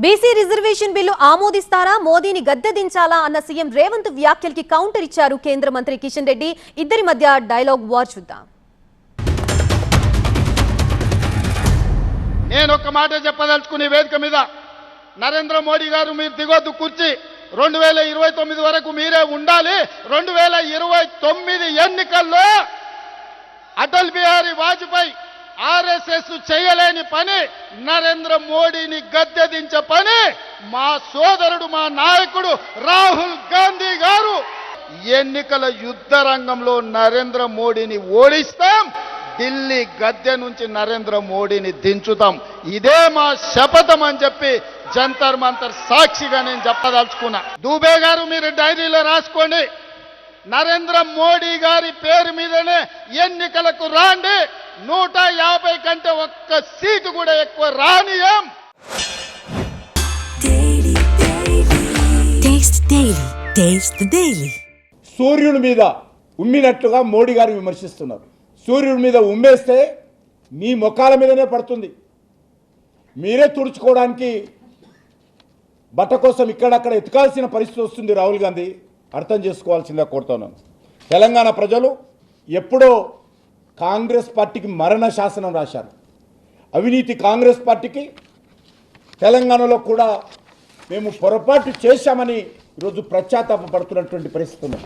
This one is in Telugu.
బీసీ రిజర్వేషన్ బిల్లు ఆమోదిస్తారా, మోదీని గద్దె దించాలా అన్న సీఎం రేవంత్ వ్యాఖ్యలకి కౌంటర్ ఇచ్చారు కేంద్ర మంత్రి కిషన్ రెడ్డి. ఇద్దరి మధ్య డైలాగ్ వార్ చూద్దాం. నేను ఒక మాట చెప్పదలుచుకునే వేదిక మీద, నరేంద్ర మోడీ గారు మీరు దిగొద్దు కుర్చీ, 2029 వరకు మీరే ఉండాలి. 2029 ఎన్నికల్లో అటల్ బిహారీ వాజ్పేయి ఆర్ఎస్ఎస్ చేయలేని పని, నరేంద్ర మోడీని గద్దె దించే పని మా సోదరుడు, మా నాయకుడు రాహుల్ గాంధీ గారు ఎన్నికల యుద్ధ రంగంలో నరేంద్ర మోడీని ఓడిస్తాం, ఢిల్లీ గద్దె నుంచి నరేంద్ర మోడీని దించుతాం. ఇదే మా శపథం అని చెప్పి జంతర్ మంతర్ సాక్షిగా నేను చెప్పదలుచుకున్నా. దూబే గారు మీరు డైరీలో రాసుకోండి, నరేంద్ర మోడీ గారి పేరు మీదనే ఎన్నికలకు రాండి, 150 కంటే ఒక్క సీటు కూడా ఎక్కువ రానియం. సూర్యుడి మీద ఉమ్మినట్లుగా మోడీ గారు విమర్శిస్తున్నారు. సూర్యుడి మీద ఉమ్మేస్తే మీ ముఖాల మీదనే పడుతుంది. మీరే తుడుచుకోవడానికి బట్ట కోసం ఇక్కడక్కడ ఎతకాల్సిన పరిస్థితి వస్తుంది. రాహుల్ గాంధీ అర్థం చేసుకోవాల్సిందిగా కోరుతున్నాను. తెలంగాణ ప్రజలు ఎప్పుడో కాంగ్రెస్ పార్టీకి మరణ శాసనం రాశారు. అవినీతి కాంగ్రెస్ పార్టీకి తెలంగాణలో కూడా మేము పొరపాటు చేశామని ఈరోజు పశ్చాత్తాప పడుతున్నటువంటి పరిస్థితి ఉంది.